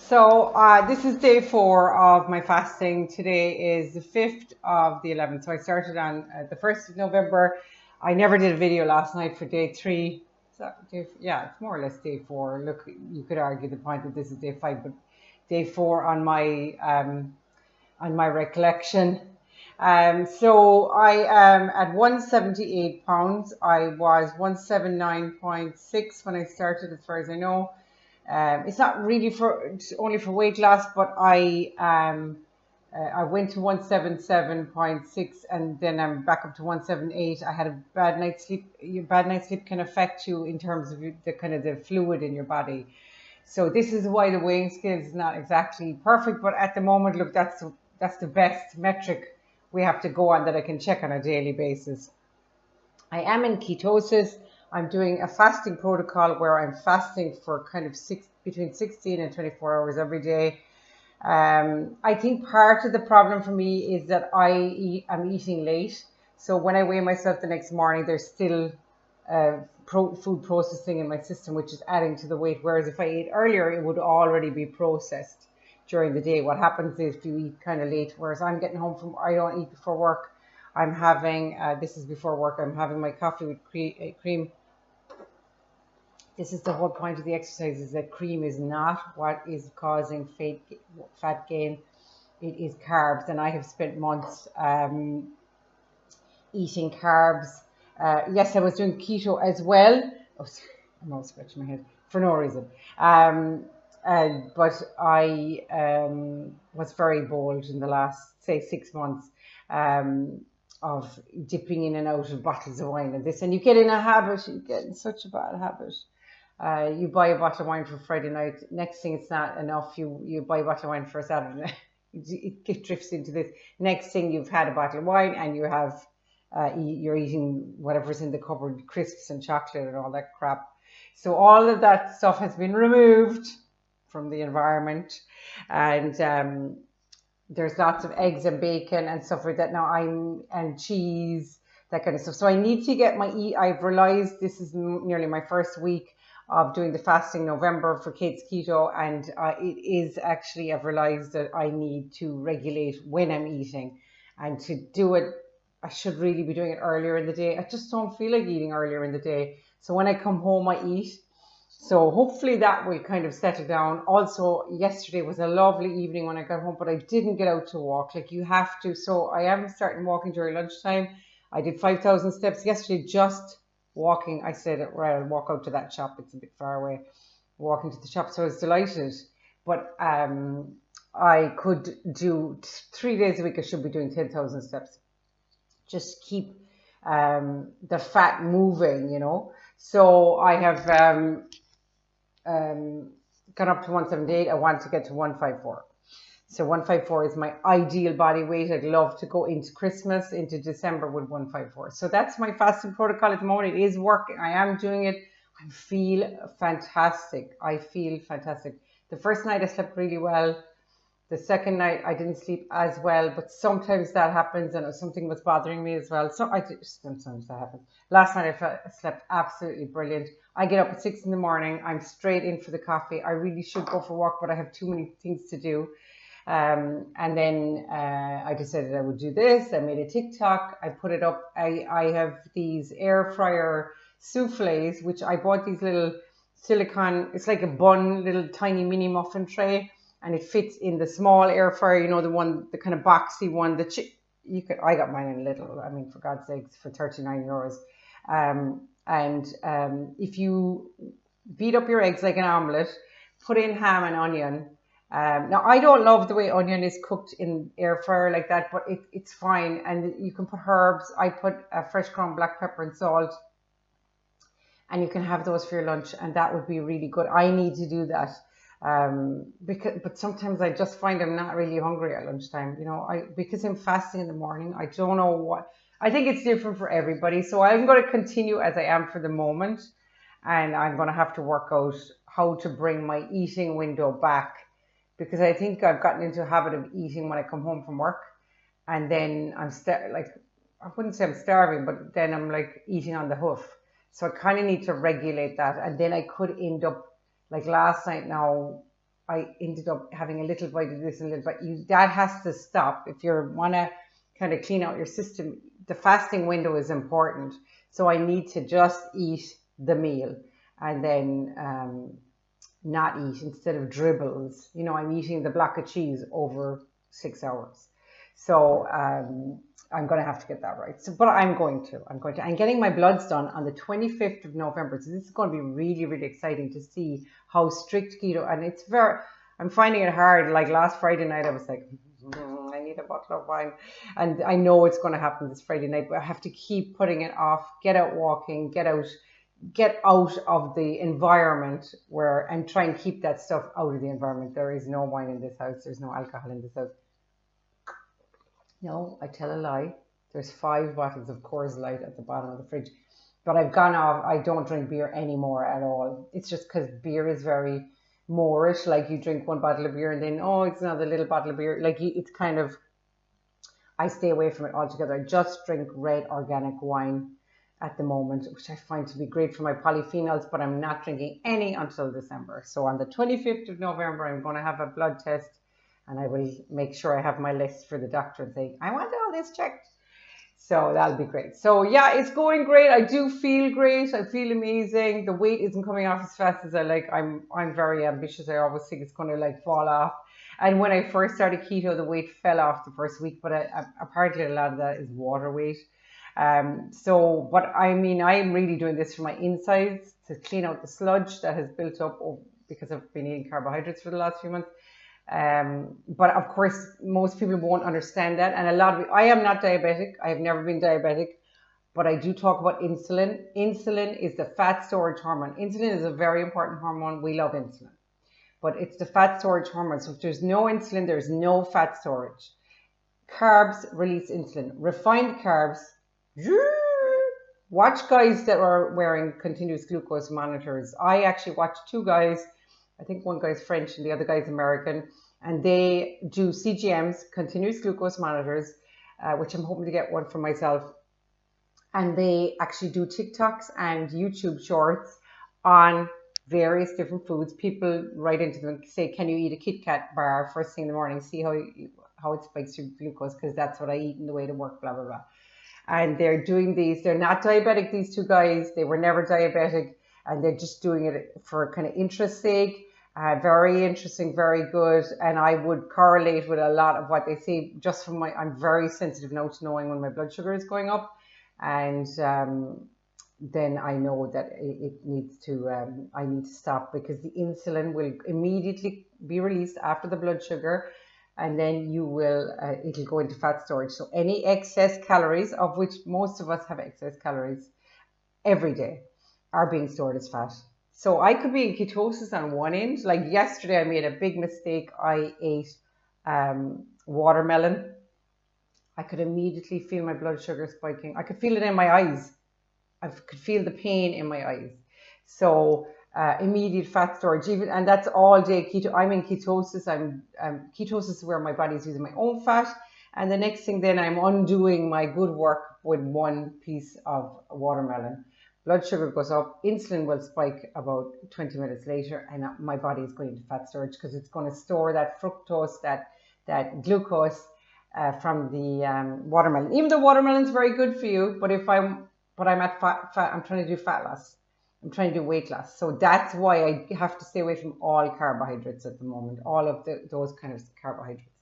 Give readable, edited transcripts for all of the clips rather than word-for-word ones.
This is day 4 of my fasting. Today is the 5th of the 11th. So I started on the 1st of November. I never did a video last night for day 3. Yeah, it's more or less day 4. Look, you could argue the point that this is day 5, but day 4 on my recollection. So I am at 178 pounds. I was 179.6 when I started, as far as I know. It's not really it's only for weight loss, but I went to 177.6 and then I'm back up to 178. I had a bad night's sleep. Your bad night's sleep can affect you in terms of the kind of the fluid in your body. So this is why the weighing scale is not exactly perfect, but at the moment, look, that's the best metric we have to go on that I can check on a daily basis. I am in ketosis. I'm doing a fasting protocol where I'm fasting for kind of between 16 and 24 hours every day. I think part of the problem for me is that I'm eating late. So when I weigh myself the next morning, there's still food processing in my system, which is adding to the weight. Whereas if I ate earlier, it would already be processed during the day. What happens is if you eat kind of late, whereas I'm getting home I don't eat before work. I'm having, this is before work, I'm having my coffee with cream. This is the whole point of the exercise, is that cream is not what is causing fat gain. It is carbs, and I have spent months eating carbs. Yes, I was doing keto as well. Oh, sorry, I'm all scratching my head for no reason. But I was very bold in the last, say, 6 months of dipping in and out of bottles of wine and this. And you get in a habit, you get in such a bad habit. You buy a bottle of wine for Friday night. Next thing, it's not enough. You buy a bottle of wine for Saturday night. It drifts into this. Next thing, you've had a bottle of wine and you have you're eating whatever's in the cupboard, crisps and chocolate and all that crap. So all of that stuff has been removed from the environment, and there's lots of eggs and bacon and stuff like that now. And cheese, that kind of stuff. So I need to get I've realized this is nearly my first week of doing the fasting November for Kate's Keto, and it is actually, I've realized that I need to regulate when I'm eating, and to do it, I should really be doing it earlier in the day. I just don't feel like eating earlier in the day. So when I come home, I eat. So hopefully that will kind of settle down. Also, yesterday was a lovely evening when I got home, but I didn't get out to walk like you have to. So I am starting walking during lunchtime. I did 5,000 steps yesterday just walking. I said, right, I'll walk out to that shop. It's a bit far away. Walking to the shop. So I was delighted. But I could do 3 days a week. I should be doing 10,000 steps. Just keep the fat moving, you know. So I have gone up to 178. I want to get to 154. So 154 is my ideal body weight. I'd love to go into Christmas, into December with 154. So that's my fasting protocol at the moment. It is working. I am doing it. I feel fantastic. The first night I slept really well. The second night I didn't sleep as well, but sometimes that happens, and something was bothering me as well. So sometimes that happens. Last night I slept absolutely brilliant. I get up at 6 in the morning. I'm straight in for the coffee. I really should go for a walk, but I have too many things to do. And then I decided I would do this. I made a TikTok. I put it up. I have these air fryer souffles, which I bought these little silicone. It's like a bun, little tiny mini muffin tray. And it fits in the small air fryer, you know, the kind of boxy one. I got mine in little. I mean, for God's sakes, for 39 euros. If you beat up your eggs like an omelette, put in ham and onion. Now, I don't love the way onion is cooked in air fryer like that, but it's fine. And you can put herbs. I put fresh ground black pepper and salt. And you can have those for your lunch, and that would be really good. I need to do that. But sometimes I just find I'm not really hungry at lunchtime, you know, because I'm fasting in the morning. I don't know what, I think it's different for everybody. So I'm going to continue as I am for the moment, and I'm going to have to work out how to bring my eating window back, because I think I've gotten into a habit of eating when I come home from work, and then I wouldn't say I'm starving, but then I'm like eating on the hoof. So I kind of need to regulate that, and then I could end up like last night. Now I ended up having a little bite of this and a little bite. That has to stop if you want to kind of clean out your system. The fasting window is important. So I need to just eat the meal and then not eat instead of dribbles. I'm eating the block of cheese over 6 hours. So I'm going to have to get that right. So, but I'm going to. I'm getting my bloods done on the 25th of November. So this is going to be really, really exciting to see how strict keto. And I'm finding it hard. Like last Friday night, I was like, I need a bottle of wine. And I know it's going to happen this Friday night, but I have to keep putting it off, get out walking, get out of the environment and try and keep that stuff out of the environment. There is no wine in this house. There's no alcohol in this house. No, I tell a lie. There's 5 bottles of Coors Light at the bottom of the fridge. But I've gone off. I don't drink beer anymore at all. It's just because beer is very Moorish. Like you drink 1 bottle of beer and then, it's another little bottle of beer. Like it's kind of, I stay away from it altogether. I just drink red organic wine at the moment, which I find to be great for my polyphenols, but I'm not drinking any until December. So on the 25th of November, I'm going to have a blood test and I will make sure I have my list for the doctor and say, I want all this checked. So that'll be great. So yeah, it's going great. I do feel great. I feel amazing. The weight isn't coming off as fast as I like. I'm very ambitious. I always think it's going to like fall off. And when I first started keto, the weight fell off the first week, but apparently a lot of that is water weight. But I mean, I'm really doing this for my insides to clean out the sludge that has built up because I've been eating carbohydrates for the last few months. But of course, most people won't understand that. And I am not diabetic. I have never been diabetic, but I do talk about insulin. Insulin is the fat storage hormone. Insulin is a very important hormone. We love insulin, but it's the fat storage hormone. So if there's no insulin, there's no fat storage. Carbs release insulin. Refined carbs. Watch guys that are wearing continuous glucose monitors. I actually watched 2 guys. I think one guy's French and the other guy's American, and they do CGMs, continuous glucose monitors, which I'm hoping to get one for myself. And they actually do TikToks and YouTube shorts on various different foods. People write into them and say, can you eat a Kit Kat bar first thing in the morning? See how it spikes your glucose, because that's what I eat on the way to work, blah, blah, blah. And they're doing these. They're not diabetic, these 2 guys. They were never diabetic, and they're just doing it for kind of interest sake. Very interesting, very good. And I would correlate with a lot of what they say just from I'm very sensitive now to knowing when my blood sugar is going up. And then I know that it needs to, I need to stop, because the insulin will immediately be released after the blood sugar. And then it'll go into fat storage. So any excess calories, of which most of us have excess calories every day, are being stored as fat. So I could be in ketosis on one end. Like yesterday, I made a big mistake. I ate watermelon. I could immediately feel my blood sugar spiking. I could feel it in my eyes. I could feel the pain in my eyes. So immediate fat storage, and that's all day keto. I'm in ketosis. Ketosis is where my body's using my own fat. And the next thing, then I'm undoing my good work with 1 piece of watermelon. Blood sugar goes up, insulin will spike about 20 minutes later, and my body is going into fat storage because it's going to store that fructose, that glucose from the watermelon. Even though watermelon is very good for you, but I'm at fat, I'm trying to do fat loss. I'm trying to do weight loss. So that's why I have to stay away from all carbohydrates at the moment, all of those kind of carbohydrates.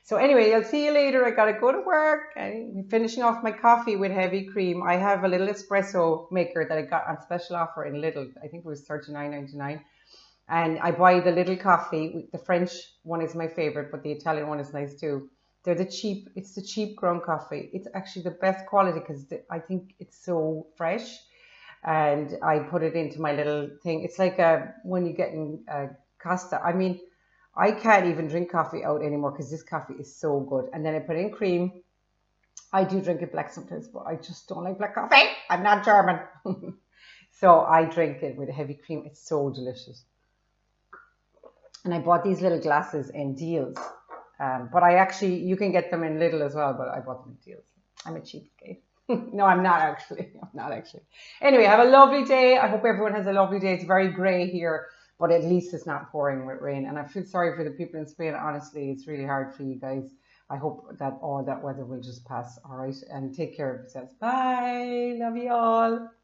So anyway, I'll see you later. I got to go to work. I'm finishing off my coffee with heavy cream. I have a little espresso maker that I got on special offer in Lidl. I think it was $39.99. And I buy the little coffee. The French one is my favorite, but the Italian one is nice too. It's the cheap ground coffee. It's actually the best quality because I think it's so fresh. And I put it into my little thing. It's like when you get in Costa. I mean, I can't even drink coffee out anymore because this coffee is so good. And then I put in cream. I do drink it black sometimes, but I just don't like black coffee. I'm not German. So I drink it with heavy cream. It's so delicious. And I bought these little glasses in deals. But you can get them in Lidl as well, but I bought them in deals. I'm a cheapskate. No, I'm not actually. Anyway, have a lovely day. I hope everyone has a lovely day. It's very grey here. but at least it's not pouring with rain. And I feel sorry for the people in Spain. Honestly, it's really hard for you guys. I hope that all that weather will just pass. All right, and take care of yourselves. Bye. Love you all.